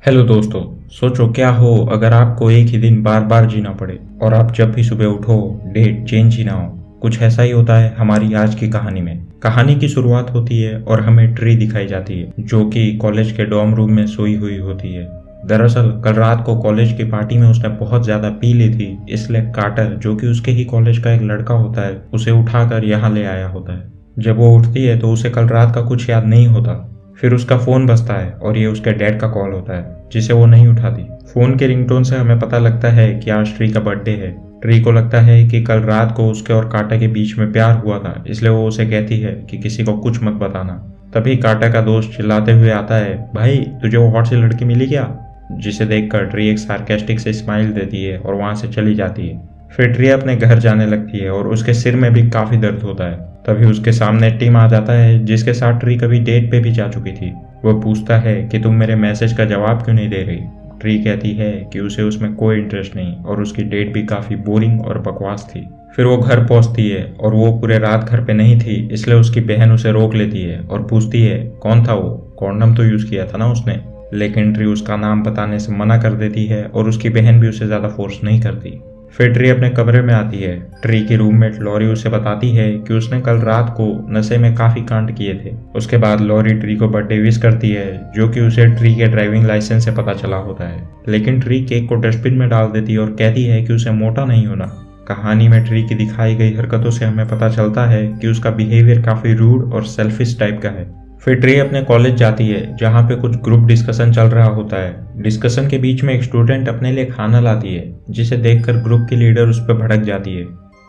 Hello दोस्तों। सोचो क्या हो अगर आपको एक ही दिन बार बार जीना पड़े और आप जब भी सुबह उठो डेट चेंज ही ना हो। कुछ ऐसा ही होता है हमारी आज की कहानी में। कहानी की शुरुआत होती है और हमें ट्री दिखाई जाती है जो कि कॉलेज के डॉर्म रूम में सोई हुई होती है। दरअसल कल रात को कॉलेज की पार्टी में उसने बहुत ज्यादा पी ली थी, इसलिए कार्टर जो कि उसके ही कॉलेज का एक लड़का होता है उसे उठाकर यहाँ ले आया होता है। जब वो उठती है तो उसे कल रात का कुछ याद नहीं होता। फिर उसका फोन बजता है और ये उसके डैड का कॉल होता है जिसे वो नहीं उठाती। फोन के रिंगटोन से हमें पता लगता है कि आज ट्री का बर्थडे है। ट्री को लगता है कि कल रात को उसके और काटा के बीच में प्यार हुआ था, इसलिए वो उसे कहती है कि किसी को कुछ मत बताना। तभी काटा का दोस्त चिल्लाते हुए आता है, भाई तुझे वो हॉट सी लड़की मिली क्या? जिसे देखकर ट्री एक सार्केस्टिक से स्माइल देती है और वहां से चली जाती है। फिर ट्री अपने घर जाने लगती है और उसके सिर में भी काफी दर्द होता है। तभी उसके सामने टिम आ जाता है जिसके साथ ट्री कभी डेट पे भी जा चुकी थी। वो पूछता है कि तुम मेरे मैसेज का जवाब क्यों नहीं दे रही। ट्री कहती है कि उसे उसमें कोई इंटरेस्ट नहीं और उसकी डेट भी काफी बोरिंग और बकवास थी। फिर वो घर पहुंचती है और वो पूरे रात घर पे नहीं थी, इसलिए उसकी बहन उसे रोक लेती है और पूछती है कौन था वो, कॉन्डम तो यूज किया था ना उसने। लेकिन ट्री उसका नाम बताने से मना कर देती है और उसकी बहन भी उसे ज्यादा फोर्स नहीं करती। फिर ट्री अपने कमरे में आती है। ट्री की रूममेट लॉरी उसे बताती है कि उसने कल रात को नशे में काफी कांड किए थे। उसके बाद लॉरी ट्री को बर्थडे विश करती है जो कि उसे ट्री के ड्राइविंग लाइसेंस से पता चला होता है। लेकिन ट्री केक को डस्टबिन में डाल देती है और कहती है कि उसे मोटा नहीं होना। कहानी में ट्री की दिखाई गई हरकतों से हमें पता चलता है कि उसका बिहेवियर काफी रूड और सेल्फिश टाइप का है। फिर ट्री अपने कॉलेज जाती है जहाँ पे कुछ ग्रुप डिस्कशन चल रहा होता है। डिस्कशन के बीच में एक स्टूडेंट अपने लिए खाना लाती है जिसे देखकर ग्रुप की लीडर उस पर भड़क जाती है,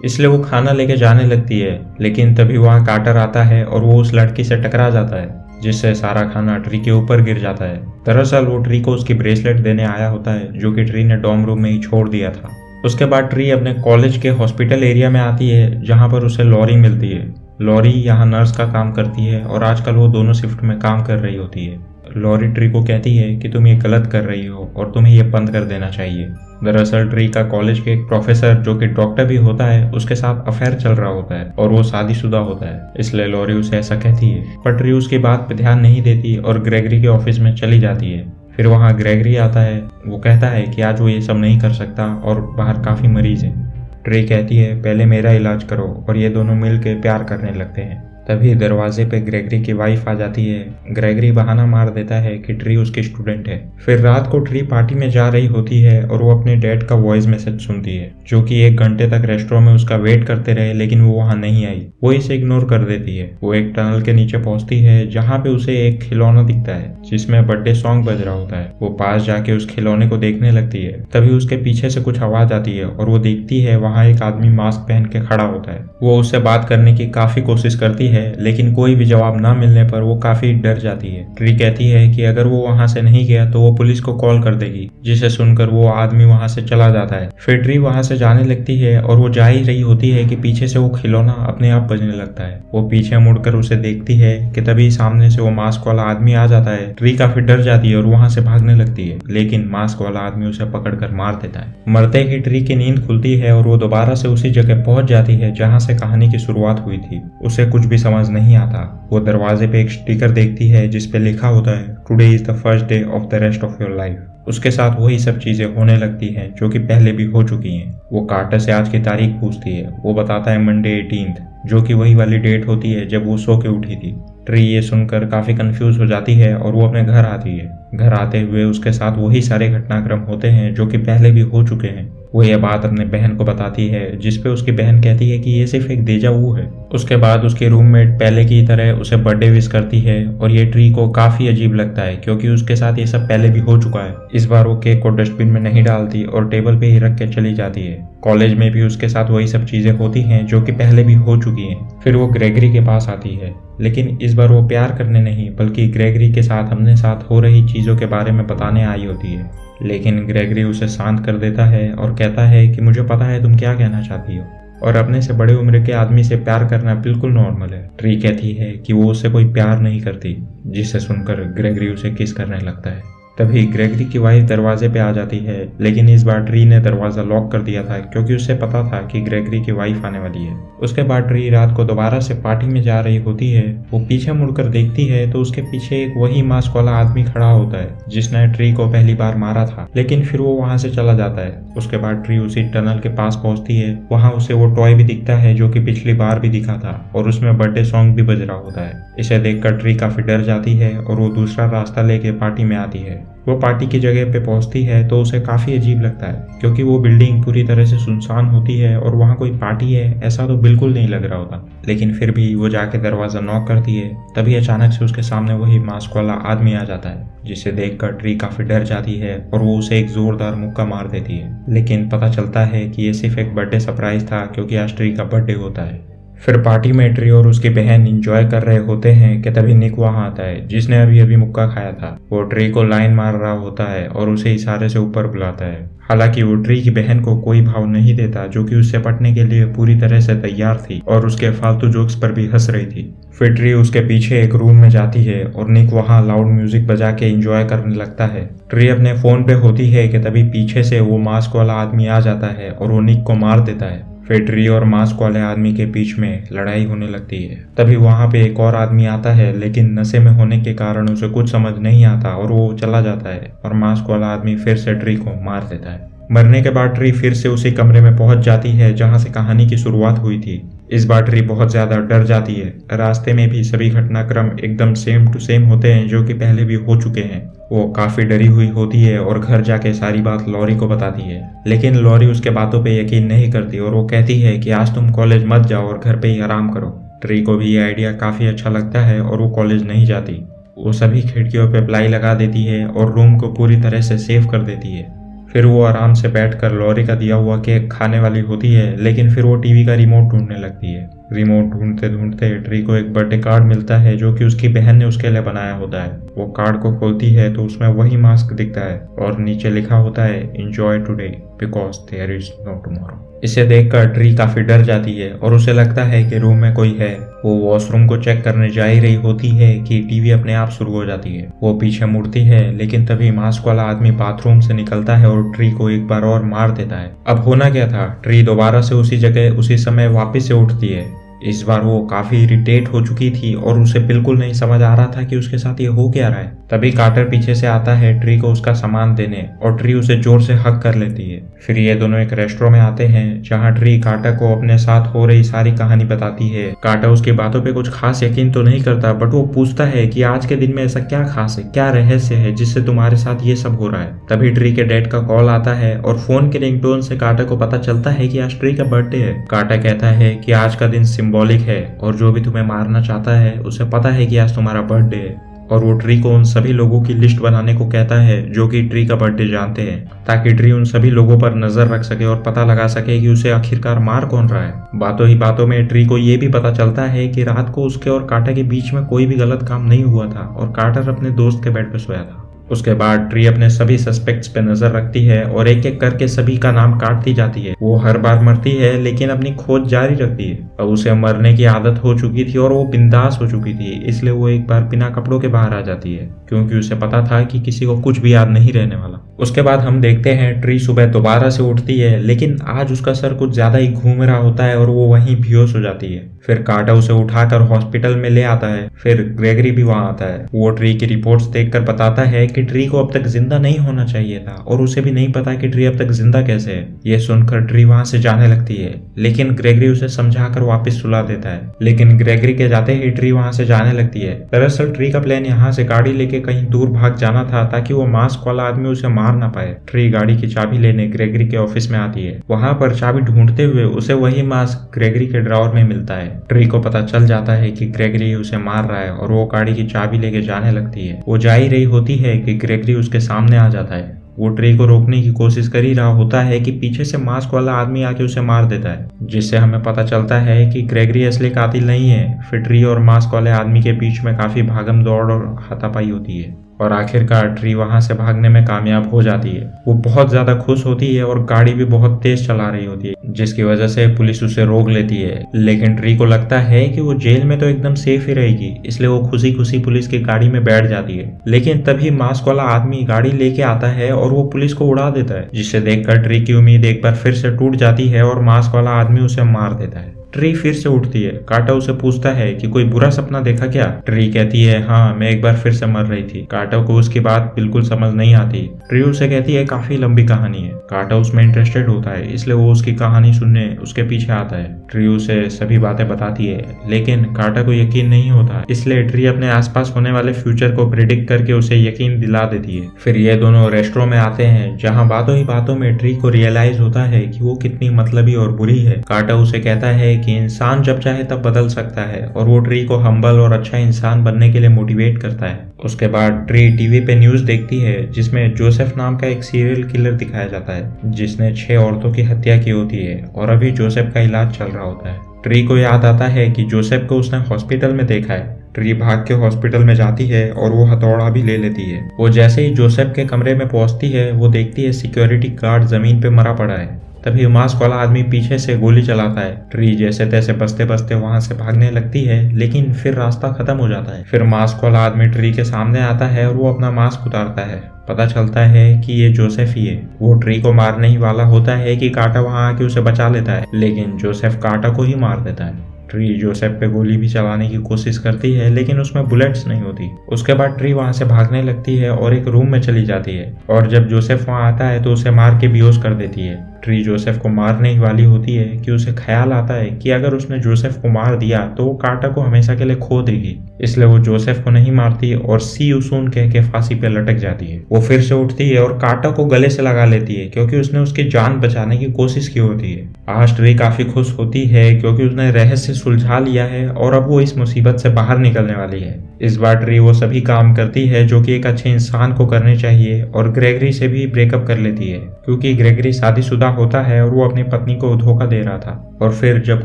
इसलिए वो खाना लेके जाने लगती है। लेकिन तभी वहाँ कार्टर आता है और वो उस लड़की से टकरा जाता है जिससे सारा खाना ट्री के ऊपर गिर जाता है। दरअसल वो ट्री को उसकी ब्रेसलेट देने आया होता है जो कि ट्री ने डॉर्म रूम में ही छोड़ दिया था। उसके बाद ट्री अपने कॉलेज के हॉस्पिटल एरिया में आती है जहाँ पर उसे लॉरी मिलती है। लॉरी यहाँ नर्स का काम करती है और आजकल वो दोनों शिफ्ट में काम कर रही होती है। लॉरी ट्री को कहती है कि तुम ये गलत कर रही हो और तुम्हें ये बंद कर देना चाहिए। दरअसल ट्री का कॉलेज के एक प्रोफेसर जो कि डॉक्टर भी होता है उसके साथ अफेयर चल रहा होता है और वो शादीशुदा होता है, इसलिए लॉरी उसे ऐसा कहती है। पर ट्री उसकी बात पे ध्यान नहीं देती और ग्रेगरी के ऑफिस में चली जाती है। फिर वहाँ ग्रेगरी आता है। वो कहता है कि आज वो ये सब नहीं कर सकता और बाहर काफी मरीज है। ट्री कहती है पहले मेरा इलाज करो और ये दोनों मिलकर प्यार करने लगते हैं। तभी दरवाजे पे ग्रेगरी की वाइफ आ जाती है। ग्रेगरी बहाना मार देता है कि ट्री उसकी स्टूडेंट है। फिर रात को ट्री पार्टी में जा रही होती है और वो अपने डैड का वॉइस मैसेज सुनती है जो कि 1 घंटे तक रेस्टोरेंट में उसका वेट करते रहे लेकिन वो वहां नहीं आई। वो इसे इग्नोर कर देती है। वो एक टनल के नीचे पहुंचती है जहाँ पे उसे एक खिलौना दिखता है जिसमें बर्थडे सॉन्ग बज रहा होता है। वो पास जाके उस खिलौने को देखने लगती है। तभी उसके पीछे से कुछ आवाज आती है और वो देखती है वहाँ एक आदमी मास्क पहन के खड़ा होता है। वो उससे बात करने की काफी कोशिश करती है लेकिन कोई भी जवाब ना मिलने पर वो काफी डर जाती है। ट्री कहती है कि अगर वो वहां से नहीं गया तो वो पुलिस को कॉल कर देगी, जिसे सुनकर वो आदमी वहां से चला जाता है। फिर ट्री वहां से जाने लगती है और वो जा ही रही होती है कि पीछे से वो खिलौना अपने आप बजने लगता है। वो पीछे मुड़कर उसे देखती है कि तभी सामने से वो मास्क वाला आदमी आ जाता है। ट्री काफी डर जाती है और वहां से भागने लगती है लेकिन मास्क वाला आदमी उसे पकड़कर मार देता है। मरते ही ट्री की नींद खुलती है और वो दोबारा से उसी जगह पहुंच जाती है जहां से कहानी की शुरुआत हुई थी। उसे कुछ भी समझ नहीं आता। वो दरवाजे पे एक स्टिकर देखती है जिसपे लिखा होता है today is the first day of the rest of your life. उसके साथ वही सब चीजें होने लगती हैं जो कि पहले भी हो चुकी हैं। वो कार्टर से आज की तारीख पूछती है। वो बताता है मंडे 18 जो कि वही वाली डेट होती है जब वो सो के उठी थी। ट्री ये सुनकर काफी कंफ्यूज हो जाती है और वो अपने घर आती है। घर आते हुए उसके साथ वही सारे घटनाक्रम होते हैं जो कि पहले भी हो चुके हैं। वो ये बात अपने बहन को बताती है जिसपे उसकी बहन कहती है कि ये सिर्फ एक डेजा वू है। उसके बाद उसकी रूममेट पहले की तरह उसे बर्थडे विश करती है और ये ट्री को काफी अजीब लगता है क्योंकि उसके साथ ये सब पहले भी हो चुका है। इस बार वो केक को डस्टबिन में नहीं डालती और टेबल पे ही रख के चली जाती है। कॉलेज में भी उसके साथ वही सब चीजें होती हैं जो कि पहले भी हो चुकी हैं। फिर वो ग्रेगरी के पास आती है लेकिन इस बार वो प्यार करने नहीं बल्कि ग्रेगरी के साथ अपने साथ हो रही चीजों के बारे में बताने आई होती है। लेकिन ग्रेगरी उसे शांत कर देता है और कहता है कि मुझे पता है तुम क्या कहना चाहती हो और अपने से बड़े उम्र के आदमी से प्यार करना बिल्कुल नॉर्मल है। ट्री कहती है कि वो उससे कोई प्यार नहीं करती, जिसे सुनकर ग्रेगरी उसे किस करने लगता है। तभी ग्रेगरी की वाइफ दरवाजे पे आ जाती है, लेकिन इस बार ट्री ने दरवाजा लॉक कर दिया था क्योंकि उसे पता था कि ग्रेगरी की वाइफ आने वाली है। उसके बाद ट्री रात को दोबारा से पार्टी में जा रही होती है। वो पीछे मुड़कर देखती है तो उसके पीछे एक वही मास्क वाला आदमी खड़ा होता है जिसने ट्री को पहली बार मारा था, लेकिन फिर वो वहां से चला जाता है। उसके बाद ट्री उसी टनल के पास पहुंचती है। वहां उसे वो टॉय भी दिखता है जो कि पिछली बार भी दिखा था और उसमें बर्थडे सॉन्ग भी बज रहा होता है। इसे देखकर ट्री काफी डर जाती है और वो दूसरा रास्ता लेके पार्टी में आती है। वो पार्टी की जगह पे पहुंचती है तो उसे काफी अजीब लगता है क्योंकि वो बिल्डिंग पूरी तरह से सुनसान होती है और वहाँ कोई पार्टी है ऐसा तो बिल्कुल नहीं लग रहा होता। लेकिन फिर भी वो जाके दरवाजा नॉक करती है। तभी अचानक से उसके सामने वही मास्क वाला आदमी आ जाता है, जिसे देखकर ट्री काफी डर जाती है और वो उसे एक जोरदार मुक्का मार देती है। लेकिन पता चलता है कि ये सिर्फ एक बर्थडे सरप्राइज था क्योंकि आज ट्री का बर्थडे होता है। फिर पार्टी में ट्री और उसकी बहन एंजॉय कर रहे होते हैं कि तभी निक वहां आता है जिसने अभी अभी मुक्का खाया था। वो ट्री को लाइन मार रहा होता है और उसे इशारे से ऊपर बुलाता है। हालांकि वो ट्री की बहन को कोई भाव नहीं देता जो कि उससे पटने के लिए पूरी तरह से तैयार थी और उसके फालतू जोक्स पर भी हंस रही थी। फिर ट्री उसके पीछे एक रूम में जाती है और निक वहां लाउड म्यूजिक बजा के एंजॉय करने लगता है। ट्री अपने फोन पे होती है कि तभी पीछे से वो मास्क वाला आदमी आ जाता है और वो निक को मार देता है। फिर ट्री और मास्क वाले आदमी के बीच में लड़ाई होने लगती है। तभी वहां पे एक और आदमी आता है, लेकिन नशे में होने के कारण उसे कुछ समझ नहीं आता और वो चला जाता है और मास्क वाला आदमी फिर से ट्री को मार देता है। मरने के बाद ट्री फिर से उसी कमरे में पहुंच जाती है जहां से कहानी की शुरुआत हुई थी। इस बार ट्री बहुत ज्यादा डर जाती है। रास्ते में भी सभी घटनाक्रम एकदम सेम टू सेम होते हैं जो कि पहले भी हो चुके हैं। वो काफी डरी हुई होती है और घर जाके सारी बात लॉरी को बताती है, लेकिन लॉरी उसके बातों पे यकीन नहीं करती और वो कहती है कि आज तुम कॉलेज मत जाओ और घर पे ही आराम करो। ट्री को भी ये आइडिया काफी अच्छा लगता है और वो कॉलेज नहीं जाती। वो सभी खिड़कियों पे प्लाई लगा देती है और रूम को पूरी तरह से सेफ कर देती है। फिर वो आराम से बैठकर लॉरी का दिया हुआ केक खाने वाली होती है, लेकिन फिर वो टीवी का रिमोट ढूंढने लगती है। रिमोट ढूंढते ढूंढते ट्री को एक बर्थडे कार्ड मिलता है जो कि उसकी बहन ने उसके लिए बनाया होता है। वो कार्ड को खोलती है तो उसमें वही मास्क दिखता है और नीचे लिखा होता है enjoy today because there is no tomorrow. इसे देखकर ट्री काफी डर जाती है और उसे लगता है कि रूम में कोई है। वो वॉशरूम को चेक करने जा ही रही होती है कि टीवी अपने आप शुरू हो जाती है। वो पीछे मुड़ती है, लेकिन तभी मास्क वाला आदमी बाथरूम से निकलता है और ट्री को एक बार और मार देता है। अब होना क्या था, ट्री दोबारा से उसी जगह उसी समय वापस से उठती है। इस बार वो काफी इरिटेट हो चुकी थी और उसे बिल्कुल नहीं समझ आ रहा था कि उसके साथ ये हो क्या रहा है। तभी कार्टर पीछे से आता है ट्री को उसका सामान देने और ट्री उसे जोर से हक कर लेती है। फिर ये दोनों एक रेस्टोरेंट में आते हैं जहाँ ट्री कार्टर को अपने साथ हो रही सारी कहानी बताती है। कार्टर उसकी बातों पे कुछ खास यकीन तो नहीं करता, बट वो पूछता है कि आज के दिन में ऐसा क्या खास है, क्या रहस्य है जिससे तुम्हारे साथ ये सब हो रहा है। तभी ट्री के डैड का कॉल आता है और फोन के रिंगटोन से कार्टर को पता चलता है कि आज ट्री का बर्थडे है। कार्टर कहता है कि आज का दिन सिंबॉलिक है और जो भी तुम्हें मारना चाहता है उसे पता है कि आज तुम्हारा बर्थडे है। और वो ट्री को उन सभी लोगों की लिस्ट बनाने को कहता है जो कि ट्री का बर्थडे जानते हैं, ताकि ट्री उन सभी लोगों पर नजर रख सके और पता लगा सके कि उसे आखिरकार मार कौन रहा है। बातों ही बातों में ट्री को ये भी पता चलता है कि रात को उसके और कार्टर के बीच में कोई भी गलत काम नहीं हुआ था और कार्टर अपने दोस्त के बेड पर सोया था। उसके बाद ट्री अपने सभी सस्पेक्ट्स पे नजर रखती है और एक एक करके सभी का नाम काटती जाती है। वो हर बार मरती है लेकिन अपनी खोज जारी रखती है। अब उसे मरने की आदत हो चुकी थी और वो बिंदास हो चुकी थी, इसलिए वो एक बार बिना कपड़ों के बाहर आ जाती है क्योंकि उसे पता था कि किसी को कुछ भी याद नहीं रहने वाला। उसके बाद हम देखते हैं ट्री सुबह दोबारा से उठती है, लेकिन आज उसका सर कुछ ज्यादा ही घूम रहा होता है और वो वहीं बेहोश हो जाती है। फिर कार्टर उसे उठाकर हॉस्पिटल में ले आता है। फिर ग्रेगरी भी वहां आता है। वो ट्री की रिपोर्ट्स देखकर बताता है कि ट्री को अब तक जिंदा नहीं होना चाहिए था और उसे भी नहीं पता कि ट्री अब तक जिंदा कैसे है। ये सुनकर ट्री वहां से जाने लगती है, लेकिन ग्रेगरी उसे समझाकर वापस सुला देता है। लेकिन ग्रेगरी के जाते ही ट्री वहां से जाने लगती है। दरअसल ट्री का प्लान यहाँ से गाड़ी लेके कहीं दूर भाग जाना था ताकि वो मास्क वाला आदमी उसे मार ना पाए। ट्री गाड़ी की चाबी लेने ग्रेगरी के ऑफिस में आती है। वहां पर चाबी ढूंढते हुए उसे वही मास्क ग्रेगरी के ड्रॉवर में मिलता है। ट्री को पता चल जाता है कि ग्रेगरी उसे मार रहा है और वो गाड़ी की चाबी लेके जाने लगती है। वो जा ही रही होती है कि ग्रेगरी उसके सामने आ जाता है। वो ट्री को रोकने की कोशिश कर ही रहा होता है कि पीछे से मास्क वाला आदमी आके उसे मार देता है, जिससे हमें पता चलता है कि ग्रेगरी असली कातिल नहीं है। फिर ट्री और मास्क वाले आदमी के बीच में काफी भागम दौड़ और हाथापाई होती है। और आखिरकार ट्री वहां से भागने में कामयाब हो जाती है। वो बहुत ज्यादा खुश होती है और गाड़ी भी बहुत तेज चला रही होती है, जिसकी वजह से पुलिस उसे रोक लेती है। लेकिन ट्री को लगता है कि वो जेल में तो एकदम सेफ ही रहेगी, इसलिए वो खुशी खुशी पुलिस की गाड़ी में बैठ जाती है। लेकिन तभी मास्क वाला आदमी गाड़ी लेके आता है और वो पुलिस को उड़ा देता है, जिसे देखकर ट्री की उम्मीद एक बार फिर से टूट जाती है और मास्क वाला आदमी उसे मार देता है। ट्री फिर से उठती है। काटा उसे पूछता है कि कोई बुरा सपना देखा क्या? ट्री कहती है हाँ, मैं एक बार फिर से मर रही थी। काटा को उसकी बात बिल्कुल समझ नहीं आती। ट्री उसे कहती है काफी लंबी कहानी है। काटा उसमें इंटरेस्टेड होता है, इसलिए वो उसकी कहानी सुनने उसके पीछे आता है। ट्री उसे सभी बातें बताती है, लेकिन काटा को यकीन नहीं होता, इसलिए ट्री अपने आसपास होने वाले फ्यूचर को प्रिडिक्ट करके उसे यकीन दिला देती है। फिर ये दोनों रेस्टोरेंट में आते हैं, जहाँ बातों ही बातों में ट्री को रियलाइज होता है कि वो कितनी मतलबी और बुरी है। काटा उसे कहता है कि इंसान जब चाहे तब बदल सकता है, और वो ट्री को हम्बल और अच्छा इंसान बनने के लिए मोटिवेट करता है। उसके बाद ट्री टीवी पे न्यूज देखती है, जिसमें जोसेफ नाम का एक सीरियल किलर दिखाया जाता है, जिसने 6 औरतों की हत्या की होती है और अभी जोसेफ का इलाज चल रहा होता है। ट्री को याद आता है कि जोसेफ को उसने हॉस्पिटल में देखा है। ट्री भाग के हॉस्पिटल में जाती है और वो हथौड़ा भी ले लेती है। वो जैसे ही जोसेफ के कमरे में पहुंचती है, वो देखती है सिक्योरिटी गार्ड जमीन पे मरा पड़ा है। तभी मास्क वाला आदमी पीछे से गोली चलाता है। ट्री जैसे तैसे बचते बचते वहां से भागने लगती है, लेकिन फिर रास्ता खत्म हो जाता है। फिर मास्क वाला आदमी ट्री के सामने आता है और वो अपना मास्क उतारता है। पता चलता है कि ये जोसेफ ही है। वो ट्री को मारने ही वाला होता है कि काटा वहां आके उसे बचा लेता है, लेकिन जोसेफ काटा को ही मार देता है। ट्री जोसेफ पे गोली भी चलाने की कोशिश करती है, लेकिन उसमें बुलेट्स नहीं होती। उसके बाद ट्री वहां से भागने लगती है और एक रूम में चली जाती है, और जब जोसेफ वहां आता है तो उसे मार के बेहोश कर देती है। ट्री जोसेफ को मारने ही वाली होती है कि उसे ख्याल आता है कि अगर उसने जोसेफ को मार दिया तो वो काटा को हमेशा के लिए खो देगी, इसलिए वो जोसेफ को नहीं मारती और सी यू सून कह के फांसी पे लटक जाती है। वो फिर से उठती है और काटा को गले से लगा लेती है, क्योंकि उसने उसकी जान बचाने की कोशिश की होती है। आज ट्री काफी खुश होती है, क्योंकि उसने रहस्य सुलझा लिया है और अब वो इस मुसीबत से बाहर निकलने वाली है। इस बार ट्री वो सभी काम करती है जो कि एक अच्छे इंसान को करने चाहिए, और ग्रेगरी से भी ब्रेकअप कर लेती है, क्योंकि ग्रेगरी शादीशुदा होता है और वो अपनी पत्नी को धोखा दे रहा था। और फिर जब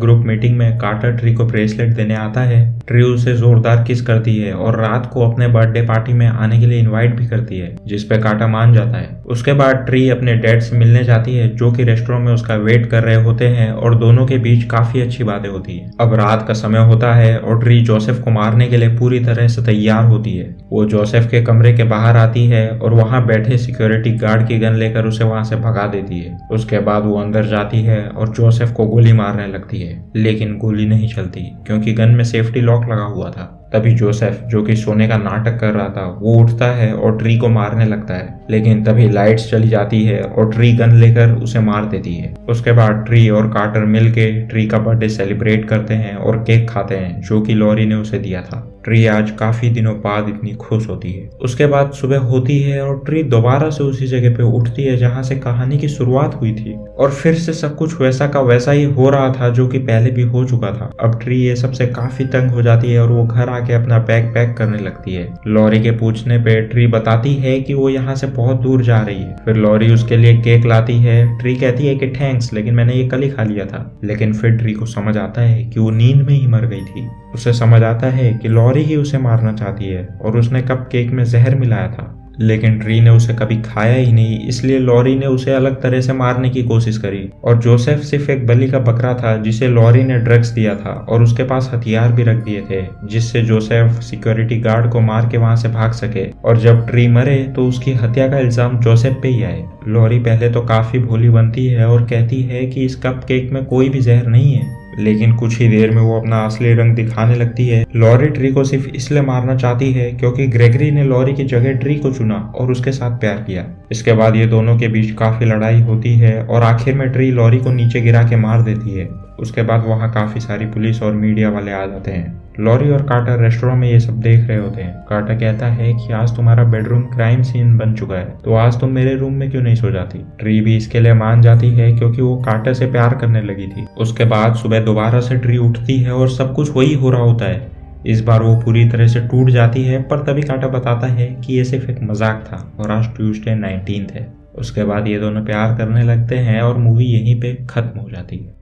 ग्रुप मीटिंग में काटा ट्री को ब्रेसलेट देने आता है, ट्री उसे जोरदार किस करती है और रात को अपने बर्थडे पार्टी में आने के लिए इनवाइट भी करती है, जिसपे काटा मान जाता है। उसके बाद ट्री अपने डैड से मिलने जाती है, जो कि रेस्टोरेंट में उसका वेट कर रहे होते हैं, और दोनों के बीच काफी अच्छी बातें होती है। अब रात का समय होता है और ट्री जोसेफ को मारने के लिए पूरी तरह से तैयार होती है। वो जोसेफ के कमरे के बाहर आती है और वहां बैठे सिक्योरिटी गार्ड की गन लेकर उसे वहां से भगा देती है। उसके बाद वो अंदर जाती है और जोसेफ को गोली मारने लगती है, लेकिन गोली नहीं चलती, क्योंकि गन में सेफ्टी लॉक लगा हुआ था। तभी जोसेफ, जो कि सोने का नाटक कर रहा था, वो उठता है और ट्री को मारने लगता है, लेकिन तभी लाइट्स चली जाती है और ट्री गन लेकर उसे मार देती है। उसके बाद ट्री और कार्टर मिलके ट्री का बर्थडे सेलिब्रेट करते हैं और केक खाते हैं, जो कि लॉरी ने उसे दिया था। ट्री आज काफी दिनों बाद इतनी खुश होती है। उसके बाद सुबह होती है और ट्री दोबारा से उसी जगह पे उठती है जहां से कहानी की शुरुआत हुई थी, और फिर से सब कुछ वैसा का वैसा ही हो रहा था जो कि पहले भी हो चुका था। अब ट्री ये सबसे काफी तंग हो जाती है और वो घर आके अपना बैग पैक करने लगती है। लॉरी के पूछने पे ट्री बताती है कि वो यहाँ से बहुत दूर जा रही है। फिर लॉरी उसके लिए केक लाती है। ट्री कहती है कि थैंक्स, लेकिन मैंने ये कल ही खा लिया था। लेकिन फिर ट्री को समझ आता है कि वो नींद में ही मर गई थी। उसे समझ आता है कि लॉरी ही उसे मारना चाहती है और उसने कप केक में जहर मिलाया था, लेकिन ट्री ने उसे कभी खाया ही नहीं, इसलिए लॉरी ने उसे अलग तरह से मारने की कोशिश करी। और जोसेफ सिर्फ एक बलि का बकरा था जिसे लॉरी ने ड्रग्स दिया था, और उसके पास हथियार भी रख दिए थे, जिससे जोसेफ सिक्योरिटी गार्ड को मार के वहां से भाग सके। और जब ट्री मरे तो उसकी हत्या का इल्जाम जोसेफ पे ही आए। लॉरी पहले तो काफी भोली बनती है और कहती है कि इस कप केक में कोई भी जहर नहीं है, लेकिन कुछ ही देर में वो अपना असली रंग दिखाने लगती है। लॉरी ट्री को सिर्फ इसलिए मारना चाहती है क्योंकि ग्रेगरी ने लॉरी की जगह ट्री को चुना और उसके साथ प्यार किया। इसके बाद ये दोनों के बीच काफी लड़ाई होती है और आखिर में ट्री लॉरी को नीचे गिरा के मार देती है। उसके बाद वहाँ काफी सारी पुलिस और मीडिया वाले आ जाते हैं। लॉरी और कार्टर रेस्टोरेंट में ये सब देख रहे होते हैं। कार्टर कहता है कि आज तुम्हारा बेडरूम क्राइम सीन बन चुका है, तो आज तुम मेरे रूम में क्यों नहीं सो जाती। ट्री भी इसके लिए मान जाती है क्योंकि वो कार्टर से प्यार करने लगी थी। उसके बाद सुबह दोबारा से ट्री उठती है और सब कुछ वही हो रहा होता है। इस बार वो पूरी तरह से टूट जाती है, पर तभी कार्टर बताता है कि ये सिर्फ एक मजाक था और आज ट्यूसडे 19 है। उसके बाद ये दोनों प्यार करने लगते हैं और मूवी यहीं पे खत्म हो जाती है।